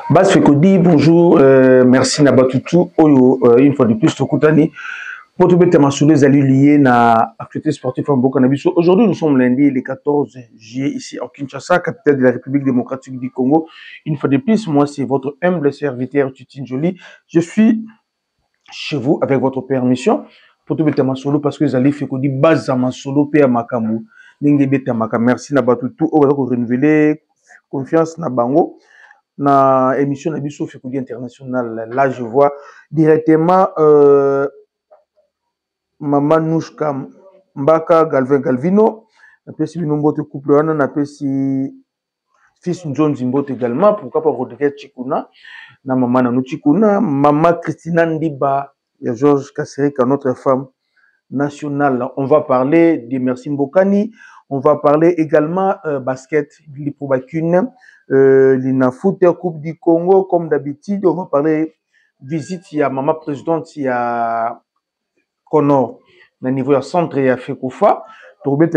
Bas Fekodi, bonjour, merci Nabatutu, Oyo, une fois de plus, Tokutani. Pour tout le monde, les alliés liés à l'actualité sportive en Bokanabiso. Aujourd'hui, nous sommes lundi, le 14 juillet, ici à Kinshasa, capitale de la République démocratique du Congo. Une fois de plus, moi, c'est votre humble serviteur, Tutine Jolie. Je suis chez vous avec votre permission. Pour tout le monde, parce que les alliés Fekodi, base à ma solo, Père Makamou. Merci Nabatutu, on va renouveler confiance Nabango. Na émission na biso Fekodi international. Là je vois directement Maman Nouchka Mbaka Galvino na pesi binombote couple wana na pesi fils John Zimbote également, pourquoi pas Rodrigue Chikuna na maman Nanou Chikuna, maman Christina Ndiba, il y a Georges Kasserika, notre femme nationale. On va parler de Merci Mbokani, on va parler également basket, l'Ipobakune, l'Ina Foot Coupe du Congo, comme d'habitude. On va parler visite, il y a maman présidente, il y a Connor, au niveau du centre, il y a Fekoufa, on va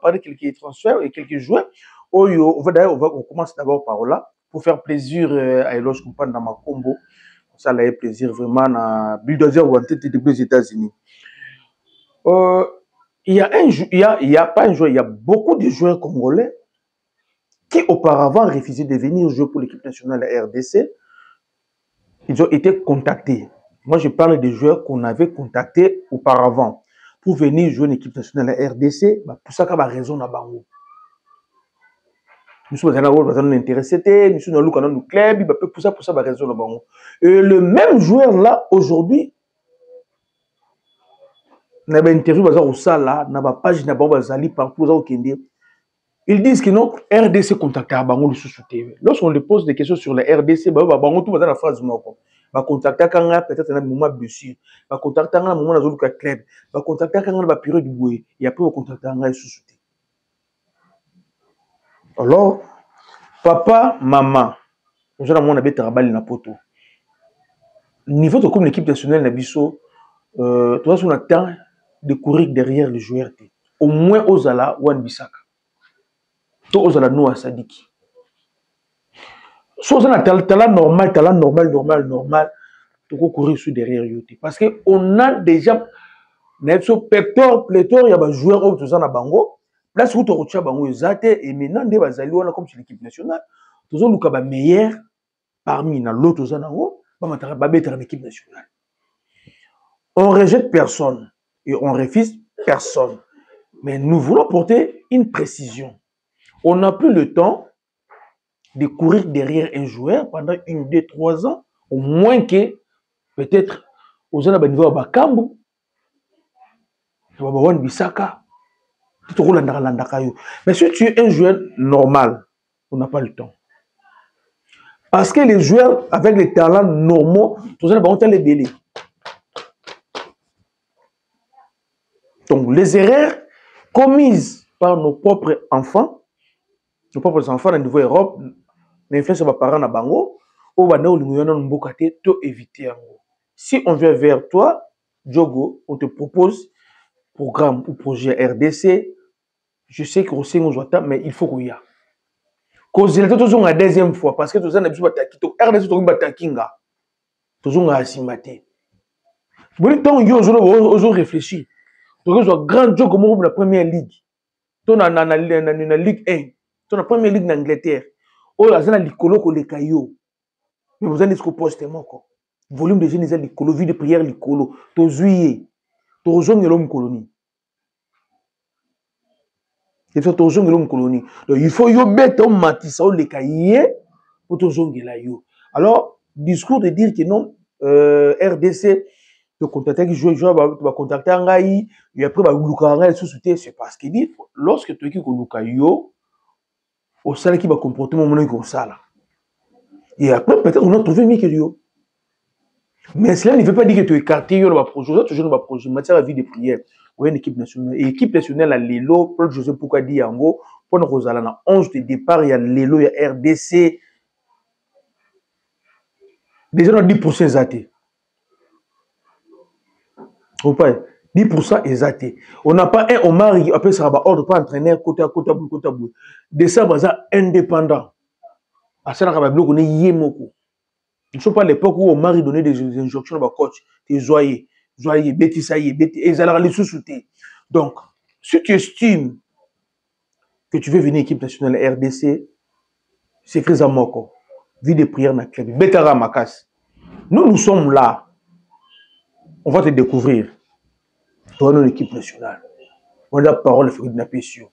parler de quelques transferts et quelques joueurs. On commence d'abord par là, pour faire plaisir à Eloge Kumpan dans ma combo. Ça a plaisir vraiment à Bulldozer ou en tête des États-Unis. Il y a pas un joueur, il y a beaucoup de joueurs congolais qui auparavant refusaient de venir jouer pour l'équipe nationale de la RDC. Ils ont été contactés. Moi, je parle des joueurs qu'on avait contactés auparavant pour venir jouer l'équipe nationale de la RDC. Pour ça, il y a raison à Bango. Nous sommes intéressés, nous sommes dans le club, pour ça, il y a raison à Bango. Et le même joueur là, aujourd'hui, na ba interview baza osala na ba page na ba bazali partout au Kenya, ils disent que non RDC contacté bango le sous-souté. Lorsqu'on les pose des questions sur la RDC bango tout baza na phrase moko ba contacter kanga peut-être na moment blessure ba contacter kanga na moment na zoluka club ba contacter kanga na ba période boye et après ba contacter kanga sous-souté. Alors papa maman nous allons mon abeta rabali na poto niveau de comme l'équipe nationale na biso toi on attend de courir derrière le joueur. Au moins, Ozala Wan Bissaka. To Ozala Noah Sadiki. Si on a talent normal, tu peux courir sur derrière Yoté. Parce qu'on a déjà, pléthore, il y a des joueurs qui sont à Bango. Là, si vous avez Bango, et maintenant, des Bazali, comme sur l'équipe nationale, tous ont le meilleur parmi l'autre, l'équipe nationale. On rejette personne. Et on refuse personne. Mais nous voulons porter une précision. On n'a plus le temps de courir derrière un joueur pendant 1, 2, 3 ans, au moins que peut-être aux gens à niveau Bakambu, Bissaka, mais si tu es un joueur normal, on n'a pas le temps. Parce que les joueurs avec les talents normaux, tous les délais. Donc, les erreurs commises par nos propres enfants au niveau Europe, l'influence de nos parents à Bango, éviter. Si on vient vers toi, Djogo, on te propose programme ou projet RDC, je sais que aussi nous attend, mais il faut qu'il y ait. Cause la toujours la deuxième fois, parce que tous les gens RDC toujours asimate. Bon, tant que réfléchir. Donc, je grand job comme la première ligue. Tu as la Ligue 1. Tu as la première ligue d'Angleterre. Oh, la zone l'icolo ko le caillou. Mais vous avez ce que poste moko. Volume de jeunes l'icolo, vie de prière l'icolo. Tu juillet. Tu rejoins l'homme colonie. Il faut rejoindre l'homme colonie. Donc, il faut yo mettre matissa le caillou pour te rejoindre là yo. Alors, discours de dire que non, RDC de contacter qui joue, tu vas contacter un gars et après c'est parce qu'il dit lorsque tu es qui yo au salaire qui va comporter mon monnaie comme ça là et après peut-être on a trouvé mieux que yo, mais cela ne veut pas dire que tu es écarté yo le projet toujours le projet matière à vie de prière ou une équipe nationale et équipe nationale à Lelo Paul Joseph pourquoi dit yango pour nous Rosala na 11 de départ il y a Lelo il y a RDC déjà on a 10% zaté. 10% exact. On n'a pas un Omar qui appelle ça ordre pas entraîneur côté à côté. Décembre, ça indépendant. asalaka ba biloko ne ye moko. Ne sont pas à l'époque où Omar donnait des injonctions à coach, t'es joyeux, bêtis ça y est, bêtis, et ça les sous-soutés. Donc, si tu estimes que tu veux venir équipe nationale RDC, c'est très à moko. Vie de prière na club. Betara Makas. Nous sommes là. On va te découvrir. Toi, nous, l'équipe nationale. On a la parole de la passion.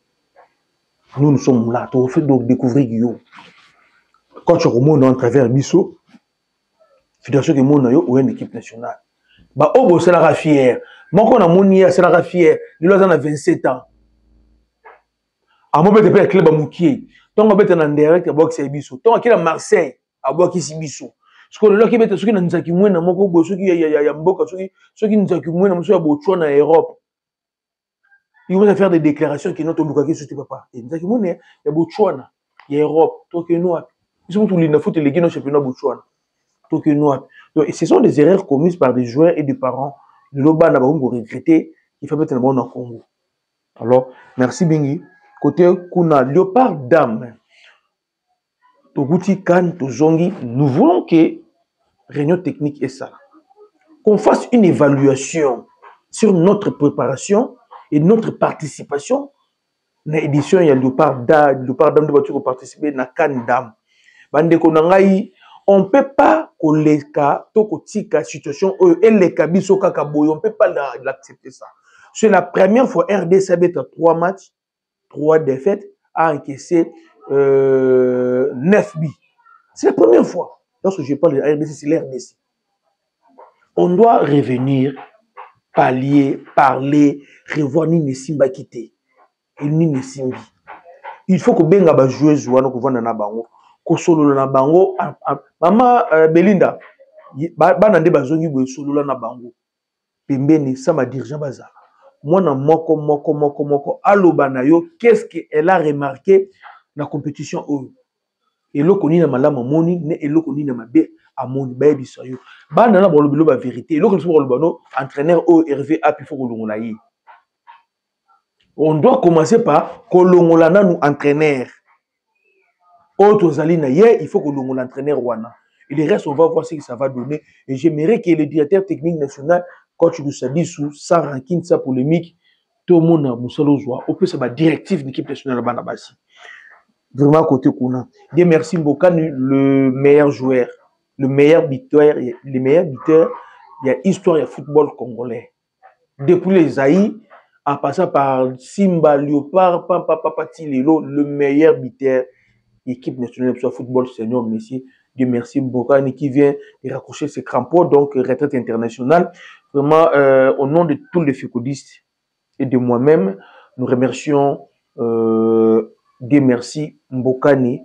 Nous sommes là. Tu vas faire découvrir Guillaume. Quand tu remontes à travers Bissot, fédération qui monte ou une équipe nationale. Bah, oh, c'est la fière. Moi, quand on a moni, c'est la fière. Il a 27 ans. À moi, je vais club à Moukier. Tant que je vais en direct à Box et Bissot. Tant que je vais à Marseille à Box et Bissot. Ce qu'on a là qui est ceux qui n'ont pas qui moins dans mon ceux qui y a Mboka ceux qui n'ont pas qui moins dans monsieur Bochon en Europe. Ils vont faire des déclarations qui n'ont pas Luka qui sur papa. Et n'ont qui moins il y a Bochon, il y a Europe, toi que nous. Ils sont tous les foot les gars dans championnat Bochon. Toi que nous. Donc ce sont des erreurs commises par des joueurs et des parents. Le loba n'a pas regretté, il faut mettre le bon en Congo. Alors, merci Bingi. Côté Kuna Léopard Dame. Toguti Kan Tozongi, nous voulons que réunion technique est ça. Qu'on fasse une évaluation sur notre préparation et notre participation. Dans l'édition, il y a Léopard Dame de voiture qui participer à Kan Dame. Bande Konangai, on ne peut pas que les cas, la situation, et les cas, on ne peut pas l'accepter ça. C'est la première fois RDC a 3 matchs, 3 défaites, a encaissé 9 buts. C'est la première fois. Lorsque je parle de RDC, c'est l'RDC. On doit revenir, pallier, parler, revoir Nini Simba quitter. Et Nini Simbi. Il faut que Benga ba jouer jouer no kovanda na bango. Ko solo na bango. Mama Belinda. Ba nande bazongi bo solo na bango. Pembeni sama dirigeant bazala. Mwana moko aloba na yo qu'est-ce qu'elle a remarqué na compétition oyo. Eloko ni na malama moni ne eloko ni na mabe amoni ba yebiso yo. Ba na bolobelo ba vérité. Eloko so bolobano no entraîneur o Hervé a pi faut kolongola yi. On doit commencer par kolongola na nous entraîneur. Autre Zalina hier, il faut kolongola entraîneur wana. Et le reste on va voir ce que ça va donner et j'aimerais que le directeur technique national coach de Sadissou sans rancune sans polémique tout le monde a musalo joie au plus ça va directive d'équipe nationale bana basi. Vraiment côté Kuna. Dieu merci Mbokani le meilleur joueur, le meilleur buteur, il y a histoire il y a football congolais. Depuis les Zaï en passant par Simba Léopard Papa Tilelo le meilleur buteur équipe nationale de football senior messieurs. Dieu merci Mbokani qui vient de raccrocher ses crampons donc retraite internationale. Vraiment au nom de tous les fécodistes et de moi-même nous remercions Dieu merci Mbokani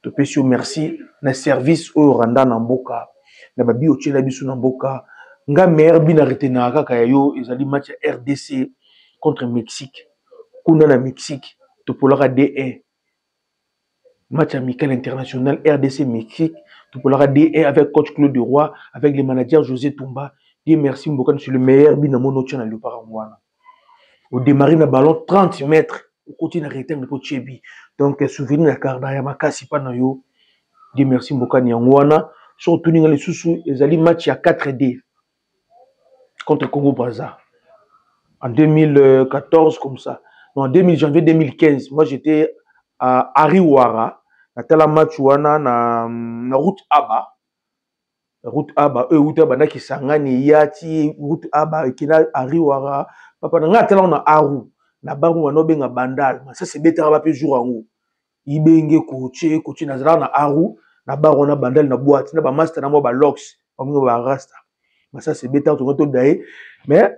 te pécho merci na service au Rwanda na Mboka na babi ochela biso na Mboka nga meilleur bina retena kaka yo ezali match RDC contre Mexique kuna na Mexique to polaka D1 match amical international RDC Mexique to polaka D1 avec coach Claude Roy avec le manager José Toumba. Dieu merci Mbokani c'est le meilleur bina mono tchana le parangwana au démarrer na ballon 30 mètres côté na rectangle pour Tchebi. Donc souvenir la carte ya makasi pa na yo. Dieu merci Mbokani ngwana surtout ninga les sous ezali match à 4D contre Congo Brazza en 2014 comme ça. Non, en 2000 janvier 2015, moi j'étais à Ariwara, na tala match wana na route Aba. Route Aba na ki sangani yati route Aba kina Ariwara papa na tala na Aru. Na bango wana benga bandal ça c'est betara ba pe jour ango ibenge coaché na zala na Aru na bango na bandal na boîte na ba master na mo ba locks ba rasta ça c'est betara to daé mais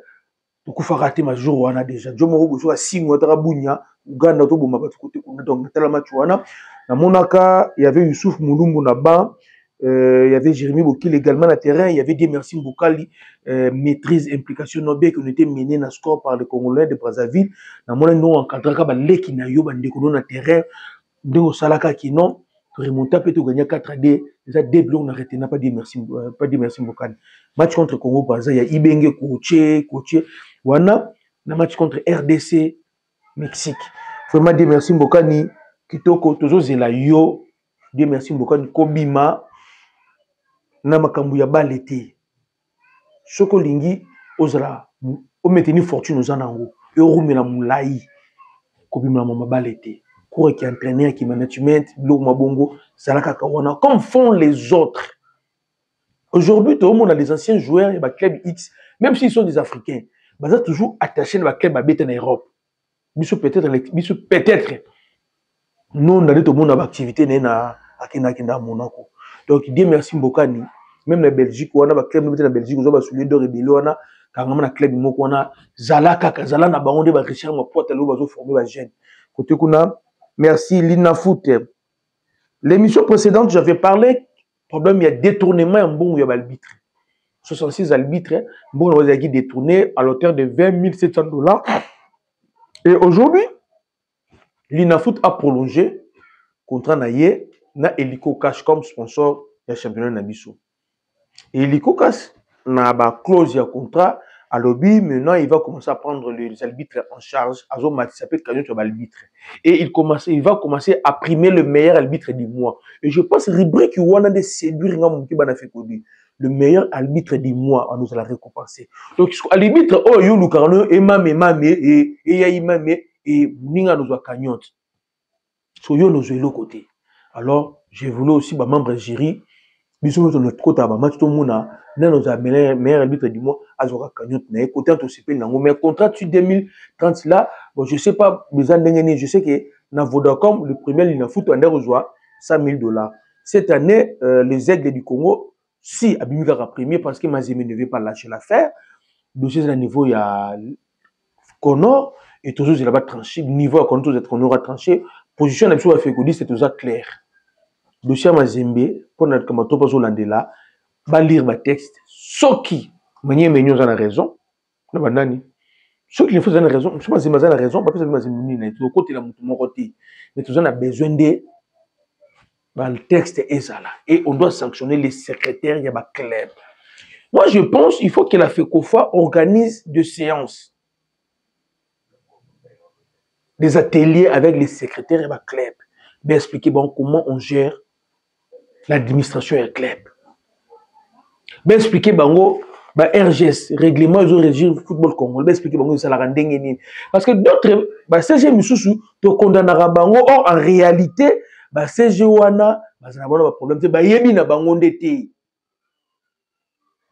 to kufa raté ma jour wana déjà jo moko boso 6 mois tara bunya Uganda to boma ba côté kuna donc tala match wana na monaka il y avait Youssouf Mulumbu na ban il y avait Jérémy Bokil également na terrain, il y avait des merci Mbokali maîtrise implication nobé qui était mené na score par le Congolais de Brazzaville na mona ndo encadrer ka ba leki na yo ba ndeko na terrain ndeko salaka ki non remonter peut gagner 4-2 déjà deux blocs na retena pas des merci Mbokali match contre Congo Brazza il y a Ibenge coaché wana na match contre RDC Mexique vraiment des merci Mbokani kitoko tozo zela yo Dieu merci Mbokani kobima na makambu ya balete. Soko lingi ozala o maintenir fortune ozanango et orumela mulai kobima mama balete. Cours qui entraîneur qui management lo mabongo salaka kawana comme font les autres. Aujourd'hui tout le monde a des anciens joueurs et club X même s'ils sont des africains, ils sont toujours attachés à club en Europe. Biso peut-être nous on a tout le monde a activité na akina Monaco. Donc Dieu merci Mbokani. Même la Belgique, on a un club de la Belgique, on a soulevé de rebellion, on a un club moko on a Zala Kaka Zala na bango de ba Richard ma pote là bazo former ba jeune. Côté kuna merci Lina Foot. L'émission précédente j'avais parlé problème il y a détournement en bon il y a l'arbitre. 66 arbitres, bon on a détourné à l'auteur de 20 700 $. Et aujourd'hui Lina Foot a prolongé contrat naie na Helico Cash comme sponsor du championnat Nabiso. Et Likokas n'a pas clause de contrat à lobby, maintenant il va commencer à prendre les arbitres en charge. Et il va commencer à primer le meilleur arbitre du mois. Et je pense rubrique où on a des séduire le meilleur arbitre du mois, on nous a récompensé. Donc l'arbitre oh yo lukarno et mame et ninga nous a cagnotte. So yo nous le côté. Alors j'ai voulu aussi ba membre jury. Bisous sur notre côté, match tout le monde a nos meilleur arbitre du mois, Azora Cagnotte, mais côté anticipé, mais contrat sur 2030 là, bon, je sais pas, je sais que dans Vodacom, le premier ligne foot, on a reçu 100 000 $. Cette année, les aigles du Congo, si Abimika a premier parce que Mazembe ne veut pas lâcher l'affaire, dossier à niveau, il y a Connor, et toujours il a pas tranché, niveau à Connor a tranché, position de la FECODI, c'est toujours clair. Dossier Mazembe, pour notre kamato Landela, va lire ma texte. Ceux qui ont raison, ceux qui ont raison, je pense que raison, parce que Mazembe, côté la côté, mais tout ça a besoin de le texte est ça là. Et on doit sanctionner les secrétaires, il y a un club. Moi, je pense qu'il faut que la FECOFA organise des séances, des ateliers avec les secrétaires et le club, bien expliquer bon, comment on gère l'administration et le club. Ben expliquer bango ba RGS règlement ils ont régir football congolais ben expliquer bango ça la rendenge nini parce que d'autres ba CG misusu to condamnera bango or en réalité ba CG wana ba na bona ba problème te ba yebi na bango ndete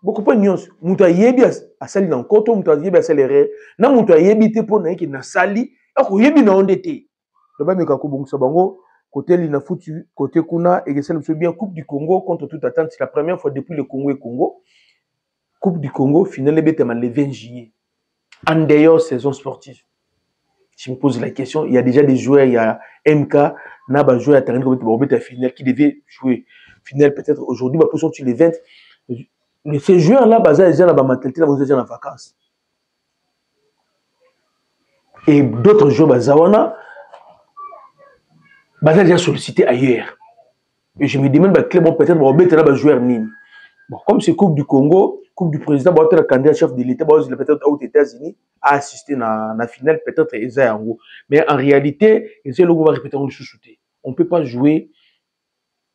beaucoup pas nyons mutu yebi asali na nkoto mutu yebi asali erreur na mutu yebi te pona yeki na sali ako yebi na ndete to ba meka ko bongisa bango côté Lina Foot, côté Kuna, et c'est bien Coupe du Congo contre toute attente. C'est la première fois depuis le Congo et Congo. Coupe du Congo, finale le 20 juillet. En dehors saison sportive. Je me pose la question, il y a déjà des joueurs, il y a MK, Naba joueur à terrain comme la finale qui devait jouer. Finale peut-être aujourd'hui, pour sortir les 20. Mais ces joueurs-là, ils ont déjà la mentalité, ils ont déjà en vacances. Et d'autres joueurs, Zawana, ils sont déjà sollicités ailleurs. Et je me demande, peut-être joueur nini. Bon, comme c'est Coupe du Congo, Coupe du Président, le candidat chef de l'État, peut-être aux États-Unis, a assisté à la finale, peut-être Ezayango. Mais en réalité, on va répéter, on ne peut pas jouer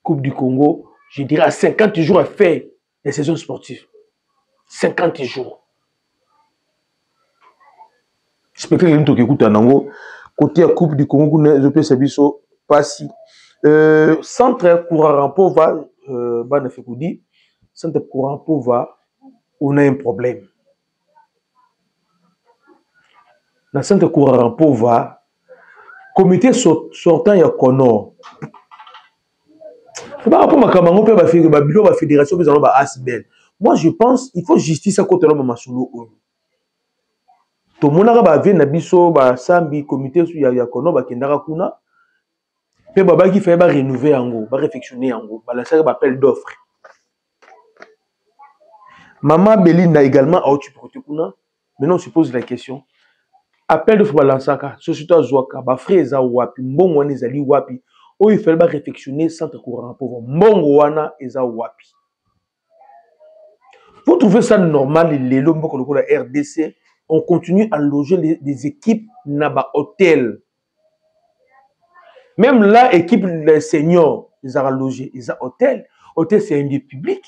Coupe du Congo, je dirais, à 50 jours à faire les saisons sportives. 50 jours. Spectacle qui écoute en Ango, côté Coupe du Congo, je peux savoir pas si. Centre Kourarampo va, Centre Kourarampo va, on a un problème. Dans Centre Kourarampo va, comité sortant, il y a Connor. Moi, je pense qu'il faut justice à côté de Masolo. Tout le monde a vu Nabiso, Sambi, comité, il y a Connor, Kendara Kuna. Puis Baba qui fait rénover en gros, réfectionner en gros, ça appel d'offres. Maman Belinda également a outil pour Tekuna. Maintenant on se pose la question. Appel d'offres balansaka, société Zouaka, ba frère wapi, mbongo wana ezali wapi. O il fait réfectionner centre courant pour mbongo wana eza wapi. Vous trouvez ça normal les lombo ko la RDC, on continue à loger des équipes na ba hôtel. Même là, équipe les seniors, ils ont logé, ils ont hôtel. Hôtel, c'est un lieu public.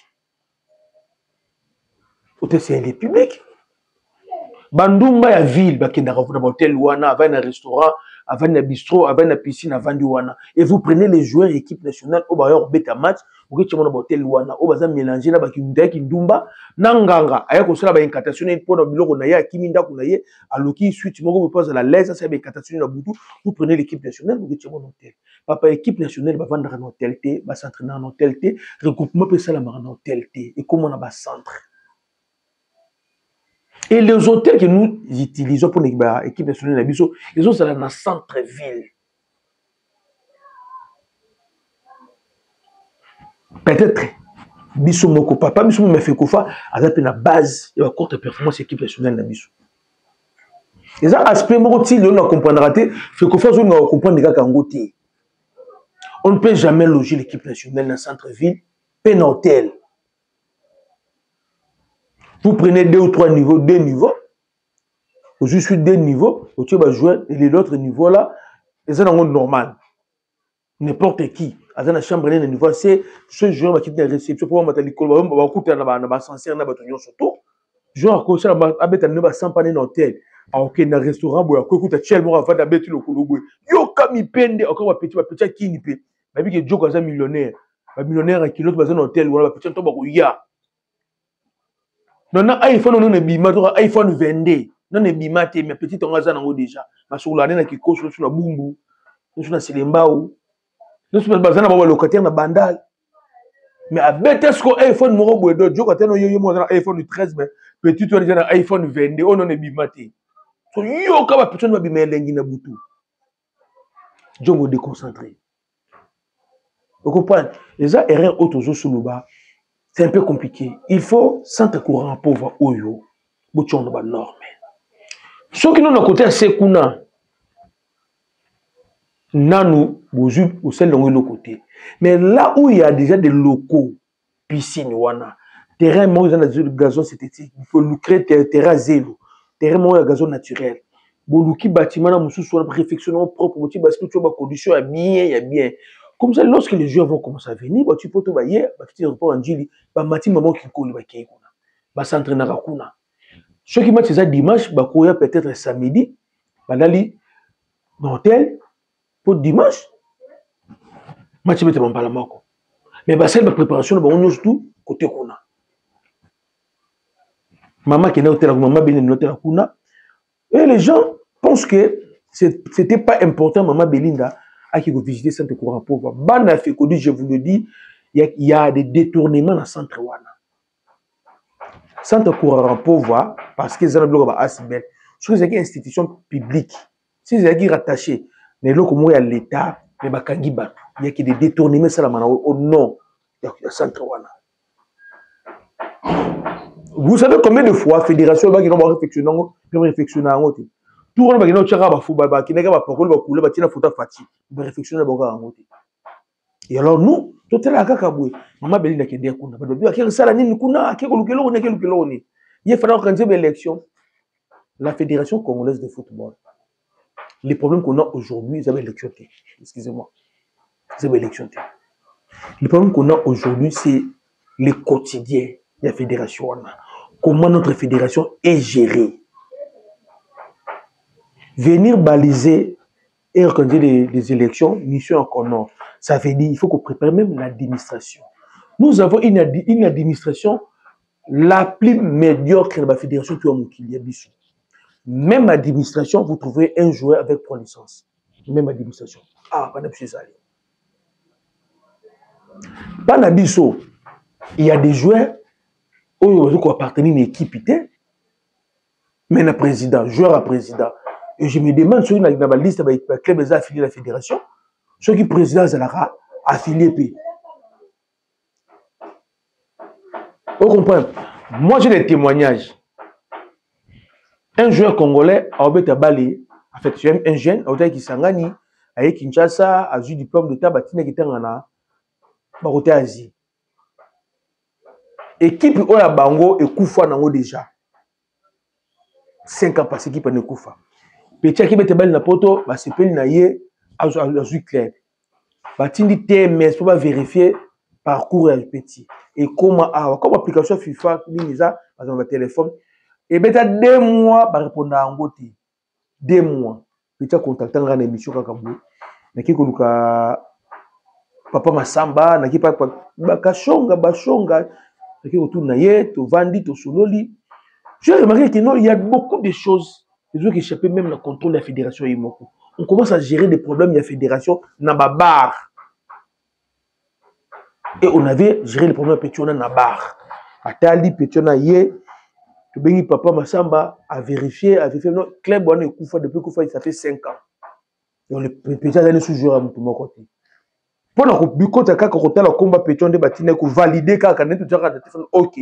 Hôtel, c'est un lieu public. Bandumba ya ville, bakenda dans hôtel wana, avant un restaurant, avant un bistrot, avant une piscine, avant du wana. Et vous prenez les joueurs équipe nationale au bayor beta match, vous avez un hôtel wana, au bazan mélanger na bakindé kindumba, nanganga, aya ko sala ba incantation pour na biloko na ya kiminda ko na ye, aloki suite moko vous pose à la l'aise, ça ba incantation na butu, vous prenez l'équipe nationale, vous avez un hôtel. Papa équipe nationale va vendre un hôtel T, va s'entraîner en hôtel T, regroupement peut ça la en hôtel T et comment on a ba centre. Et les hôtels que nous utilisons pour l'équipe nationale, ils ont ça dans le centre-ville. Peut-être, Bissou Moko Papa, Bissou Mefekofa, a la base de la courte performance de l'équipe nationale. Et ça, aspect Moti, on comprendra, Fekofa, on comprend les gars qui on ne peut jamais loger l'équipe nationale dans le centre-ville, pas un hôtel. Vous prenez 2 ou 3 niveaux, 2 niveaux. Je suis 2 niveaux, tu vas jouer, et les autres niveaux là, c'est un monde normal. N'importe qui, à la chambre, le niveau, c'est ce joueur qui est dans la réception pour mettre l'école, on va écouter dans l'ascenseur, dans le surtout. Joueur, quand ça va être un sans pas un hôtel, ok, dans le restaurant, on va écouter tellement avant d'habiter le colobé. Yo, comme il peine, encore petit qui n'y peut. Mais que Joe, quand un millionnaire, un kilo dans un hôtel, ou un petit tombe au ya. Non, iPhone, on a bima, iPhone 22. Non, on a bima, mais petit, on a ça déjà. Mais sur l'année, qui coche sur la boumbu, sur la silembao. Nous sommes dans locataire na bandal. Mais à BTS ko iPhone moro boedo, jo quand on yo mo na iPhone 13 mais petit tu na iPhone 22, on ne bimate. So yo ka ba personne ba bimelengi na butu. Jo mo déconcentré. Vous comprenez? Les erreurs autozo suluba, c'est un peu compliqué. Il faut centre courant pauvre oyo, bochon ba norme. Ce qui nous na côté c'est kuna Nanou, bonjour, au seul de l'autre côté. Mais là où il y a déjà des locaux, piscine, wana, terrain, moi, le gazon synthétique, il faut créer terrain zéro, terrain, moi, gazon naturel. Bon, qui bâtiment, là, monsieur, soit réflexion propre, parce que tu as des conditions, il y a bien. Comme ça, lorsque les joueurs vont commencer à venir, tu peux te bailler, tu te reprends en Djili, matin, maman qui coule, qui s'entraîne à Rakuna. Ceux qui matchent ça dimanche, peut-être samedi, dans l'hôtel, pour dimanche, match est pas la mort. Mais c'est la préparation, on est tout côté Kuna. Maman qui est hôtel, maman Béline hôtel à Kuna. Et les gens pensent que c'était pas important, maman Belinda, à qui vous visiter Centre Courant Pauvre. Bana fait que je vous le dis, il y a des détournements dans Centre Wana. Centre Courant Pauvre, parce que c'est un bloc à Asibel. C'est une institution publique. Si c'est rattaché, mais là, comme il y a l'État, il y a des détournements au nom de Centre Wana. Vous savez combien de fois la fédération va réflexionner, tout le monde va réflexionner, et alors nous, tout est là, maman Belinda qui est là, il faut organiser une élection. La Fédération congolaise de football. Les problèmes qu'on a aujourd'hui, ils avaient l'élection. Excusez-moi. Ils avaient l'élection. Les problèmes qu'on a aujourd'hui, c'est le quotidien de la fédération. Comment notre fédération est gérée. Venir baliser et organiser les élections, mission qu'on a, ça veut dire qu'il faut qu'on prépare même l'administration. Nous avons une administration la plus médiocre de la fédération qui a Moukilia Bissou. Même administration, vous trouvez un joueur avec 3 licences. Même administration. Ah, pas d'absolu. Pas d'absolu. Il y a des joueurs qui appartiennent à une équipe, mais un président, joueur à président. Et je me demande si on a une liste de clubs affiliés à la fédération, ceux qui président Zalara affiliés. Vous comprenez? Moi, j'ai des témoignages. Un joueur congolais a obéi à Bali, en fait, un jeune, a obéi à Kisangani, à Kinshasa, a eu diplôme de tabatina qui était en Asie. Équipe Oya Bango et Koufa Nango déjà. 5 ans passés, équipe en Koufa. Petit qui était belle na poto, c'est peli na yé, a eu club. batindi TMS pour vérifier parcours ya petit et comment comme application FIFA nini za dans le téléphone et beta 2 mois ba répondre à ngoti 2 mois petit contacter ngana émission kaka boye naki koluka papa Masamba naki papa bakashonga bashonga naki kotuna ye to vandi to sololi. J'ai remarqué que non, il y a beaucoup de choses qui ont échappé même le contrôle de la fédération Imoko. On commence à gérer des problèmes de la fédération Nababar. Et on avait géré les problèmes de Pétiona Nabar. Atali Pétiona Yé, le béni papa Massamba a vérifié, non, club on est Koufa depuis Koufa, ça fait 5 ans. Et on le Pétiona est sous-joueur à mon côté. Pour la Bukota Kaka Kotala combat Pétiona de Batine, ko valider Kaka Net, ok.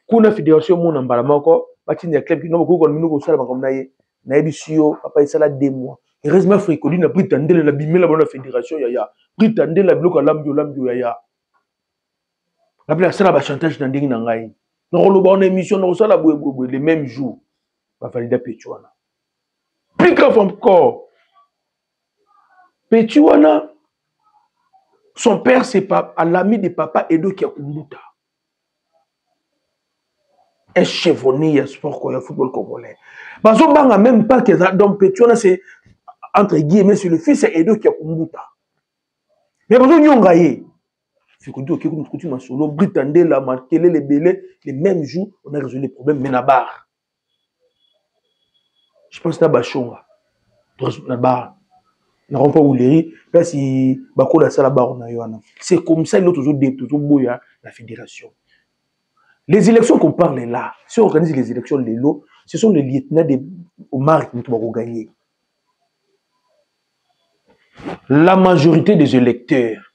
Kuna fédération mon embalamako, Batine club qui n'ont pas connu nous ça comme naïe. Naïbisio, papa il s'ala 2 mois. Heureusement Fricoli n'a pris tendel la bimé la bonne fédération yaya. Pris tendel la bloc à l'ambio yaya. La place ça la chantage dans ding nangai. Non le bon émission non ça la boue les mêmes jours. Va valider Pétuana. Plus grave encore. Pétuana, son père c'est pas à l'ami de papa Edo Kiakumbuta. Un chevronné à sport quoi, football congolais. Parce qu'on n'a même pas que donc Pétuana c'est entre guillemets sur le fils c'est Edo Kiakumbuta. Mais parce qu'on y a gagné. C'est que Dieu qui nous continue à solo, Britandé la marqué les bélés, les mêmes jours on a résolu les problèmes mais na bar. Je pense que Bachonga. Na bar. Na rompa ouleri, parce que bako la sala bar on a yoana. C'est comme ça l'autre toujours boya la fédération. Les élections qu'on parle là, si on organise les élections les lots, ce sont les lieutenants de Omar qui vont gagner. La majorité des électeurs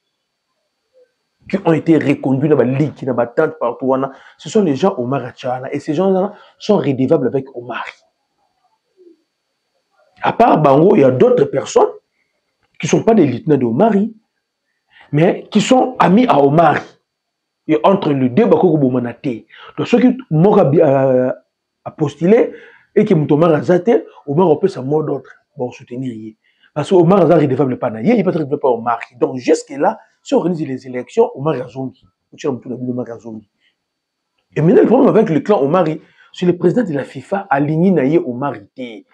qui ont été reconduits dans la ligue, dans la tente partout, ce sont les gens Omar Achana et ces gens-là sont redevables avec Omar. À part Bango, il y a d'autres personnes qui ne sont pas des lieutenants de Omari, mais qui sont amis à Omari. Et entre les deux, Bako Bomanate. Donc ceux qui m'ont postulé et qui m'ont Zate, Omar peut sa mot d'autre pour soutenir. Parce que Omar Azar est redevable pas naïe, il peut être pas Omar. Donc jusque-là, si on organise les élections, Omar Azongi. Et maintenant, le problème avec le clan Omari, c'est le président de la FIFA aligné naïe Omarité.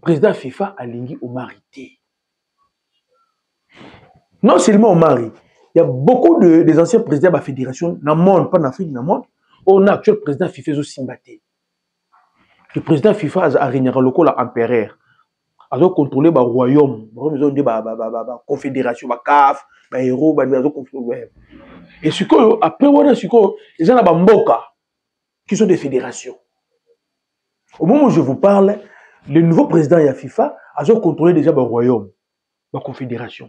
Président FIFA aligné Omarité. Non seulement Omari, il y a beaucoup des anciens présidents de la fédération, dans le monde, pas en Afrique, dans le monde, on a actuel président FIFA Simbaté. Le président FIFA a régné le local empereur. A contrôlé le royaume, la confédération, la CAF, les héros, et après, les gens ont Mboka, qui sont des fédérations. Au moment où je vous parle, le nouveau président de la FIFA a contrôlé déjà le royaume, la confédération.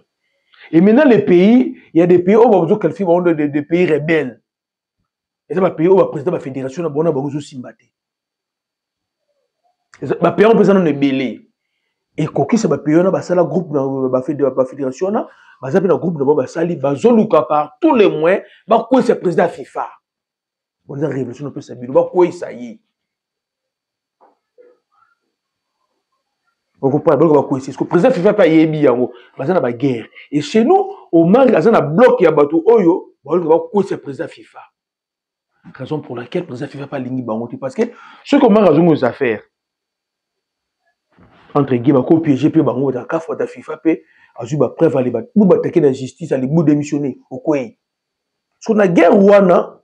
Et maintenant, les pays, il y a des pays où on a des pays rebelles. Et c'est un pays où le président de la fédération a besoin Simbaté. Les pays où on est belé. Et quand c'est un pays où on a un groupe de la fédération, on a un groupe de la par tous les moyens, c'est le président de la FIFA. On a une révolution un peu sabine. Ça y est. On comprend parce que le président FIFA n'a pas yébi yango, il y a une guerre. Et chez nous, au Mali, il y a un bloc qui a battu Oyo, c'est le président FIFA. Raison pour laquelle le président FIFA n'a pas ligné bangote. Parce que ce qu'on a raison aux affaires, entre guillemets, il piégé puis bangote, la CAF de FIFA, a eu preuve à l'ébat, ou attaquer la justice, à l'ébout démissionner au coin. Sur la guerre Rwanda,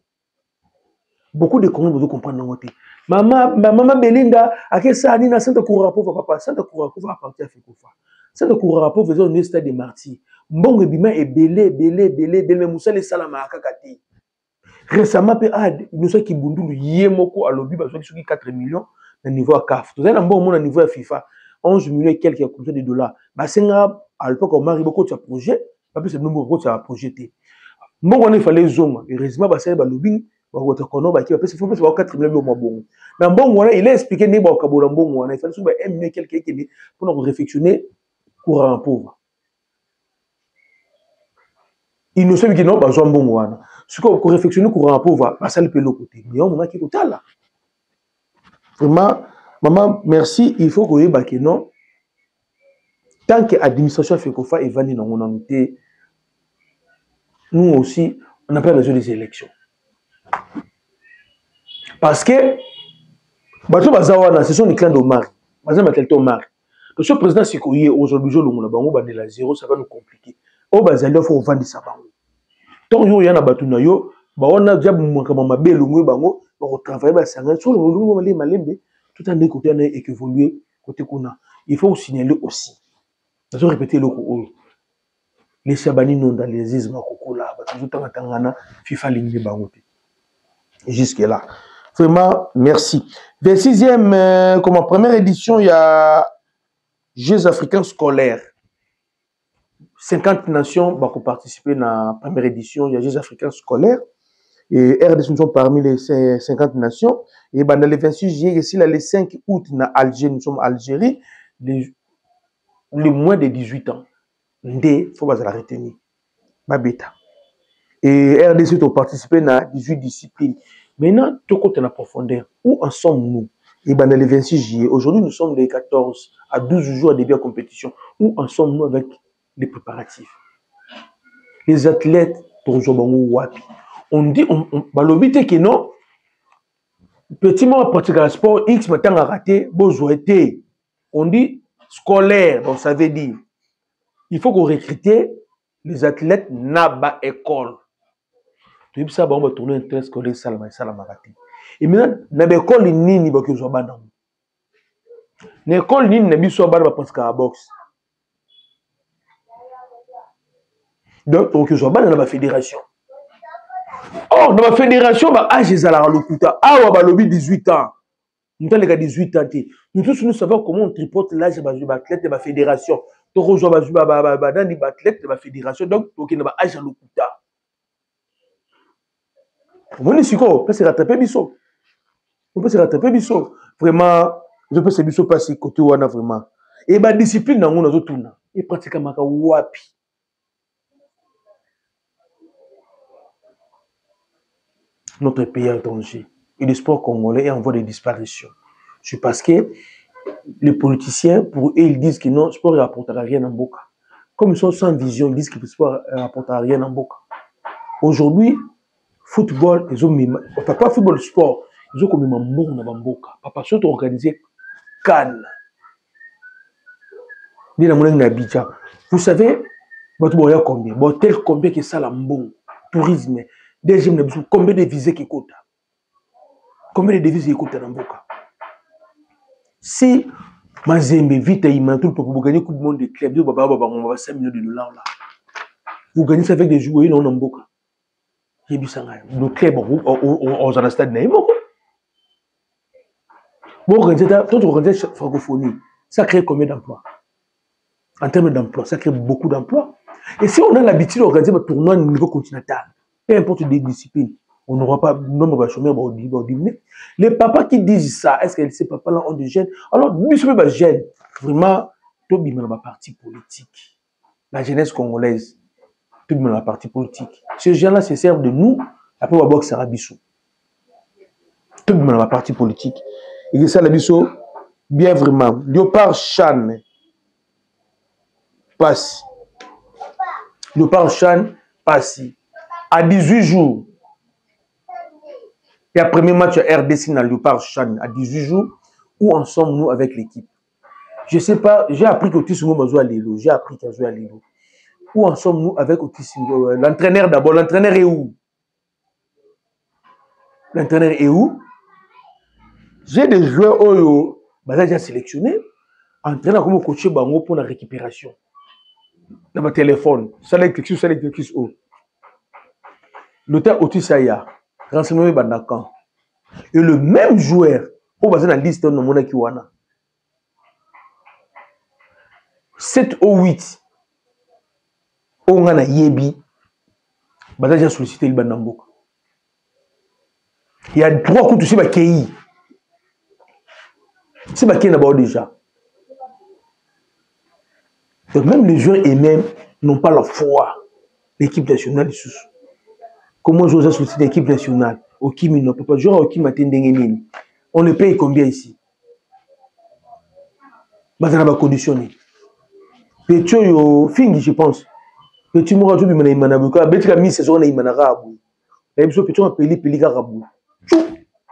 beaucoup de Congolais vont comprendre bangote. Maman Belinda, à quel ça na Santa Kourapo va papa, Santa Kourapo va partir à Fekofa. Santa Kourapo faisait un stade de martyrs. Mbongo bima est belé, Moussa les salama à Kakati. Récemment, nous sommes qui bundulu yemoko à l'obi, parce que 4 millions au niveau à CAF. Tout ça, un bon au niveau à FIFA, 11 millions et quelques de dollars. Basenga, à l'époque, on m'a beaucoup de projets, pas plus de nombre de projets. Mbongo, il fallait zone. Heureusement, Basenga, lobbying. Il faut 4 millions de bon. Mais bon, il a expliqué qu'il fallait 1 million quelqu'un pour nous réfectionner courant pauvre. Il nous semble qu'il n'a pas besoin de bon. Ce qu'on réfectionner courant pauvre, ça le peut l'autre côté. Mais on a qui est là. Vraiment, maman, merci. Il faut que vous ayez non. Tant que l'administration fait qu'on fasse, il va nous noter nous aussi, on n'a pas besoin des élections. Parce que, ce sont les clans d'Omar. Le président Sikoye, aujourd'hui, ça va nous compliquer. Au Bazali, il faut vendre ça. Tant qu'il y a un batuna yo, on a déjà travailler tout en écoutant et évoluer côté kuna. Il faut signaler aussi. Je vais répéter le coup. Les Chabani non dans les ismes là, FIFA ligne bangote. Jusque là. Vraiment, merci. 26e, comme en première édition, il y a Jeux africains scolaires. 50 nations vont participer à la première édition, il y a Jeux africains scolaires. Et RDC nous sommes parmi les 50 nations. Et dans le 26 juillet, ici, le 5 août, nous sommes en Algérie, les moins de 18 ans. Il faut la retenir. Et RDC a participé à 18 disciplines. Maintenant, tout côté la profondeur. Où en sommes-nous? Et dans le 26 juillet, aujourd'hui, nous sommes les 14 à 12 jours de début de compétition. Où en sommes-nous avec les préparatifs? Les athlètes, on dit, que non, petit moment pratiquer le sport, X maintenant a raté, besoin été. On dit scolaire, donc ça veut dire, il faut qu'on recrute les athlètes naba école. Tu sais, on va tourner un test scolaire, ça l'a raté. Et maintenant, naba école, ni ba que soit banam. L'école ni nabi soit banam parce qu'à boxe. Donc, on que soit banam dans la fédération. Oh, dans la fédération, âge est à la locuta. Ah, on va lobby 18 ans. Nous avons 18 ans. Nous tous, nous savons comment on tripote l'âge de l'athlète de la fédération. Tu rejoins l'athlète de la fédération. Donc, tu as âge à locuta. On peut se rattraper, Bisso. On peut se rattraper, Bisso. Vraiment, je peux se Bisso passer côté où on a vraiment. Et la discipline, on a tout. Et pratiquement, wapi. Notre pays est en danger. Et le sport congolais est en voie de disparition. C'est parce que les politiciens, pour eux, ils disent que non, le sport ne rapportera rien en Boka. Comme ils sont sans vision, ils disent que le sport ne rapportera rien en Boka. Aujourd'hui, football, ils ont mis, pas football, sport, ils ont comme un bon dans Boka. Papa, surtout organisé Cannes. Vous savez, votre combien? Bon, tel combien que ça, bon tourisme. Deuxième, combien de visées qui coûtent? Combien de devises qui coûtent dans Boka? Si Mazembe vite et Imantoul pour gagner Coupe du Monde des clubs, on va 5 millions de dollars là. Vous gagnez ça avec des joueurs non en Boka. Le club, on a un stade naïmo. Bon, organiser francophonie, ça crée combien d'emplois? En termes d'emploi, ça crée beaucoup d'emplois. Et si on a l'habitude d'organiser un tournoi au niveau continental, peu importe les disciplines, on n'aura pas de nombre de chômeurs. Les papas qui disent ça, est-ce que ces papas-là ont des gènes? Alors, nous sommes des gènes. Vraiment, tout le monde dans la partie politique. La jeunesse congolaise, tout le monde dans la partie politique. Ces gens-là se servent de nous, après on va boxer à Rabissou. Tout le monde dans la partie politique. Et ça, la Bissou, bien vraiment. Léopard Chan passe. Léopard Chan passe. À 18 jours. Il y a le premier match à RDC dans Léopard Chan à 18 jours. Où en sommes-nous avec l'équipe? Je ne sais pas, j'ai appris qu'Otis Ngo va jouer à Lilo. J'ai appris qu'il a joué à Lilo. Où en sommes-nous avec Otis Ngo? L'entraîneur d'abord, l'entraîneur est où? L'entraîneur est où? J'ai des joueurs Oyo, déjà sélectionnés. Entraîneur comme coaché Bango pour la récupération. Dans mon téléphone, ça l'électricité, ça l'électricité. L'hôtel Otis Aya, renseignement Bandakan. Et le même joueur, au basé dans la liste de Nomona Kiwana. 7 ou 8. On a Yebi. Déjà sollicité le Bandamboka. Il y a 3 coups de Kei. C'est Bakei d'abord déjà. Donc même les joueurs eux-mêmes n'ont pas la foi. L'équipe nationale sous. Comment j'ose solliciter l'équipe nationale? Au Kimi ne peut pas jouer au Kimi Matendengenini. On le paye combien ici? Bah, ça n'a pas conditionné. Petio Fingi, je pense. Petit mora tu bimana imana buka beti ka mi saison na imana rabu. Et biso petit on peli rabu.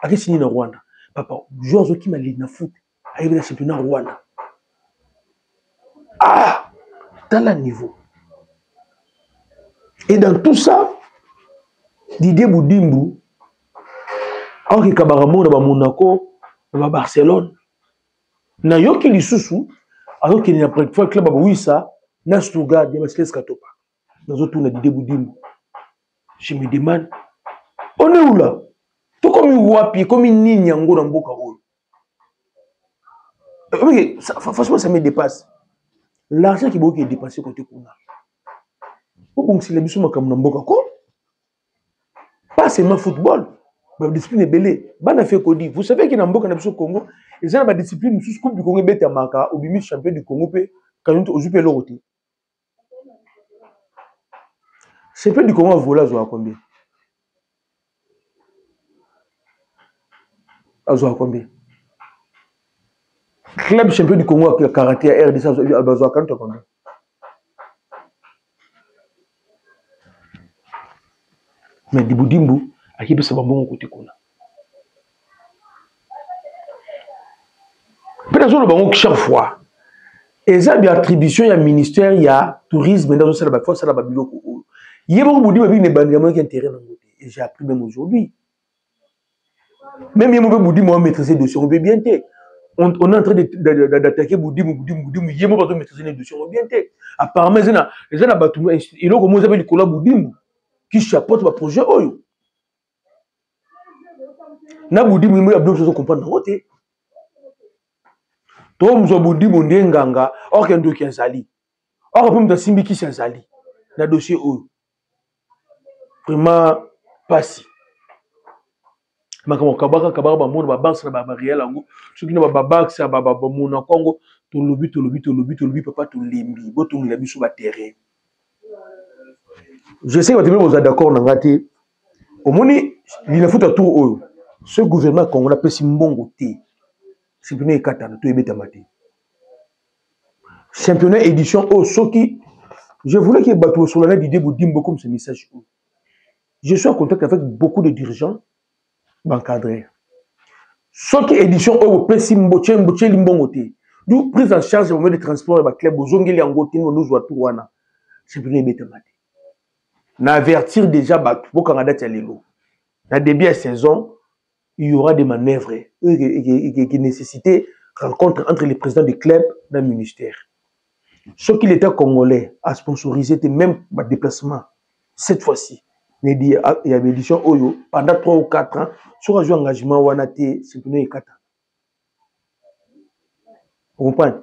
Aki sini na Rwanda. Papa, joueurs qui m'a na foot. Aïe le championnat Rwanda. Ah, dans le niveau. Et dans tout ça, Didier Boudimbu, alors que Kabaramo na Monaco, na Barcelone, na yoki lisusu, alors qu'il n'y a pas de fois club oui ça, na Stuttgart, il y a Marseille Katopa. Dans autres on a Didier Boudimbu. Je me demande, on est où là? Tout comme il wapi, comme il n'y a pas mboka oyo. Franchement ça me dépasse. L'argent qui est dépassé côté Kuna. Pourquoi si les bisous comme mboka ko? Pas seulement football. La discipline est belle. Vous savez qu'il y a un Congo, ils ont la discipline sous Coupe du Congo, ou bien champion du Congo, quand on joue l'autre. Champion du Congo, voilà, à combien? À combien? Club champion du Congo, karaté, RDC, à combien? Mais Diboudimbu, à qui peut se battre bon côté Kuna? Peut-être que chaque fois, et ça, il y a attribution, il y a ministère, il y a tourisme, dans le fois, ça va biloko. Il y a beaucoup de gens qui ont intérêt dans le côté. Et j'ai appris même aujourd'hui. Même il y a beaucoup de gens qui maîtriser les dossiers, on peut bien être. On est en train d'attaquer Boudimou, il y a beaucoup de maîtriser les dossiers, on peut bien être. Apparemment, il y a des gens qui ont le collab Boudimou, qui chapeautent le projet. Na Boudimou, il y a beaucoup de choses à comprendre dans le côté. Toi, nous avons dit mon nganga, or qu'un dossier s'allie. Or, après, nous avons simbi qui s'allie. Dans le dossier, vraiment, pas si. Mais comme kabaka ba monde ba banque ba réel ango ceux qui na ba banque ça ba mon Congo to lobi papa to lembi bo to ngila biso ba terrain. Je sais que vous êtes d'accord na ngati omoni il faut tout oyo ce gouvernement congolais pesi mbongo te championnat katana to ebeta mate championnat édition o soki je voulais que bato sur la Didier Boudimbu comme ce message. Je suis en contact avec beaucoup de dirigeants encadré. Ce qui est édition au pesi mboche limbongote. Du prise en charge au moment de transport ba club ozongeli angote nous zo tout wana. C'est bien bétemate. Na avertir déjà ba pour Canada tchalelo. Na début de saison, il y aura des manœuvres qui nécessitaient rencontre entre les présidents des clubs dans le ministère. Ce qui l'État congolais a sponsorisé même ba déplacement cette fois-ci. Il y a une édition Oyo pendant 3 ou 4 ans sur un engagement Wanate c'est pour nous 4 ans. Vous comprenez?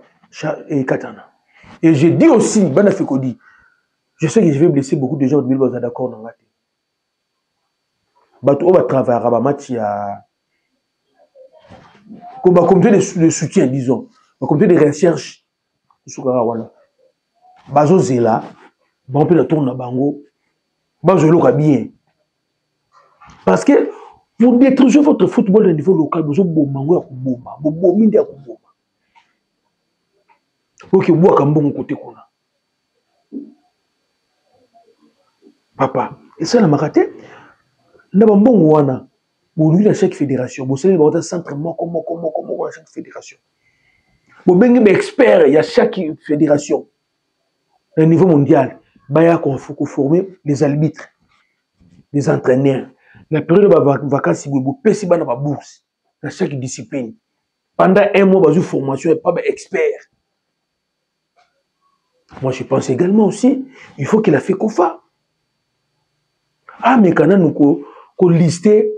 Et je dis aussi, je sais que je vais blesser beaucoup de gens, mais vous êtes d'accord dans la tête. On va travailler à match comme comité de soutien, disons, comme comité de recherche. Bazo Zela, on peut le tourner à Bango. Bien. Parce que pour détruire votre football au niveau local, vous avez besoin papa, et ça, la marate, n'a pas bon wana. Vous lui à chaque fédération, vous savez, vous avez un centre à chaque fédération. Vous avez un expert, il y a chaque fédération. Au niveau mondial, il faut former les arbitres, les entraîneurs. La période de vacances, vous pouvez faire une bourse dans chaque discipline. Pendant un mois, vous avez une formation et pas d'expert. Moi, je pense également aussi, il faut qu'il a fait Kofa. Ah, mais quand nous avons listé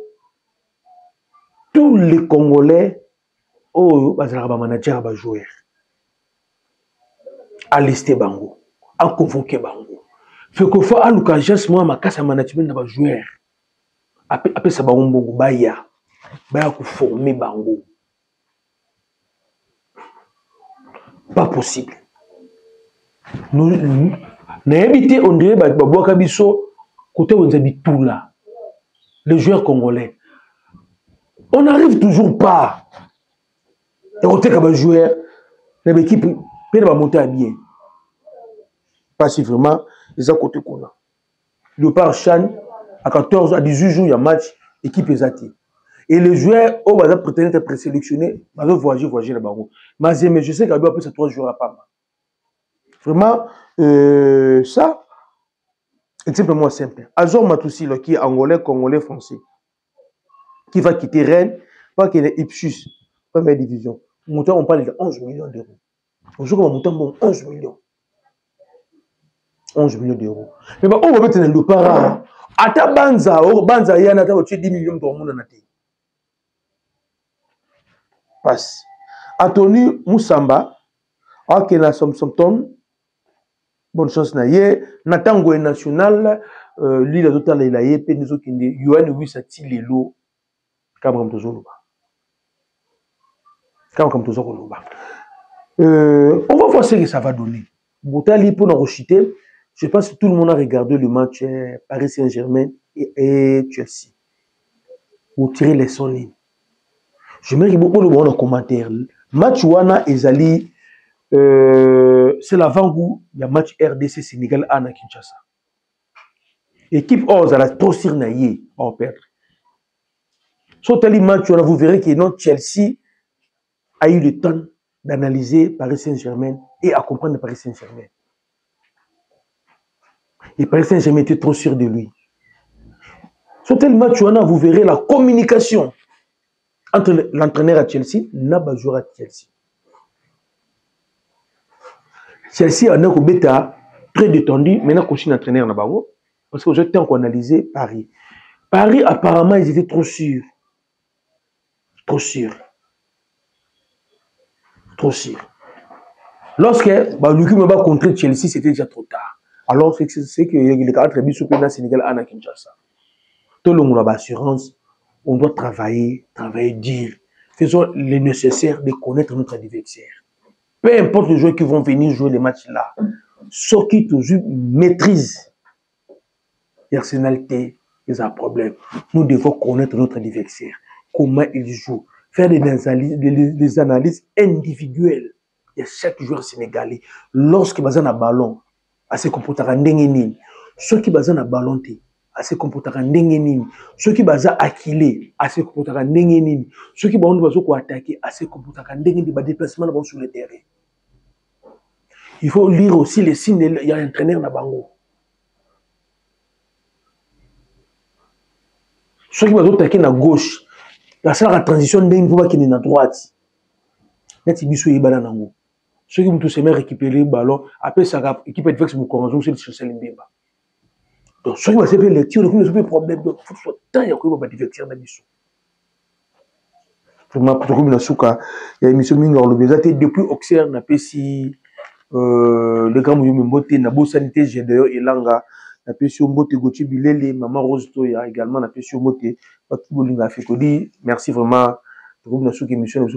tous les Congolais, oh, manager, joueur, à lister Bango, à convoquer Bango. Fait que faut à l'occasion, moi, ma casse à management de joueur. Après ça, Bango, Baya pour former Bango. Pas possible. Nous évité, on dirait, côté où on dit tout là. Les joueurs congolais. On n'arrive toujours pas. Et on a un joueur, l'équipe peut monter à bien. Pas si vraiment, ils ont côté qu'on a. Léopard Chan, à 14 à 18 jours, il y a match, équipe exatée. Et les joueurs, oh, bah, prétendent être présélectionnés, bah, voyager là-bas. Mais je sais qu'à peu ça 3 jours à pas. Vraiment, ça, exemplement simple. Azor Matoussi, qui est angolais, congolais, français, qui va quitter Rennes, pas qu'il est Ipsus, première division. Montant, on parle de 11 millions d'euros. Aujourd'hui, on monte bon 11 millions. 11 millions d'euros. Mais on va mettre le para. Ata Banza, Banza, il y a 10 millions d'euros. Passe. Atoni Moussamba, qui est Somptom, bonne chance na ye. Natango national, l'île de Tala, il a yé, Penizo Kinde, Yohan Wissati Lelo, Kamram Tozoloba. Kamram Tozoloba. On va voir ce que ça va donner. Boutali pour nous rechuter. Je pense que tout le monde a regardé le match Paris Saint-Germain et Chelsea. Vous tirez les sons. Je me dis beaucoup de monde en commentaire. Match Wana Ezali, c'est l'avant-goût. Il y a match RDC Sénégal à Kinshasa. Équipe Oz a la trop sirnaillée en perdre. Sur tel match, vous verrez que non, Chelsea a eu le temps d'analyser Paris Saint-Germain et à comprendre Paris Saint-Germain. Et Paris Saint-Germain était trop sûr de lui. Sur tel match, vous verrez la communication entre l'entraîneur à Chelsea et le joueur à Chelsea. Chelsea a un bêta très détendu, maintenant qu'on est entraîneur là-bas. Parce que j'ai tant qu'on analysé Paris. Paris, apparemment, ils étaient trop sûrs. Trop sûrs. Trop sûrs. Lorsque Luki m'a contre Chelsea, c'était déjà trop tard. Alors, c'est que les 4 buts sur le Sénégal à Kinshasa. Tout le monde a l'assurance. On doit travailler, dire. Faisons le nécessaire de connaître notre adversaire. Peu importe les joueurs qui vont venir jouer les matchs là. Ceux qui toujours maîtrisent la personnalité, ils ont un problème. Nous devons connaître notre adversaire. Comment il joue. Faire des analyses individuelles de chaque joueur sénégalais. Lorsqu'il a un ballon, à se comporter en dengue. Ceux qui ont un ballon, à se comporter en dengue. Ceux qui ont acquilé, à se comporter en dengue. Ceux qui ont attaqué, à se comporter en dengue. Des déplacements sur le terrain. Il faut lire aussi les signes. Il y a un entraîneur dans Bango. Ceux qui ont attaqué à gauche, il y a la transition d'un pouvoir qui est à droite. Net il biso yebana nango. Ceux qui ont tous récupérer le ballon, après ça équipe de vex mon corrigation c'est le chercher l'embemba. Donc ceux qui vont se faire lecture, le plus problème de faut tant il y a quoi va divertir dans biso. Pour ma pour comme souka, il y a émission minga le bezaté depuis Auxerre na pesi le grand moyo mbote na bo sanité GDO elanga na pesi mbote Gauthier Bilele, maman Rose Toya également na pesi mbote Patrick Bolinga Fekodi. Merci vraiment pour une souka émission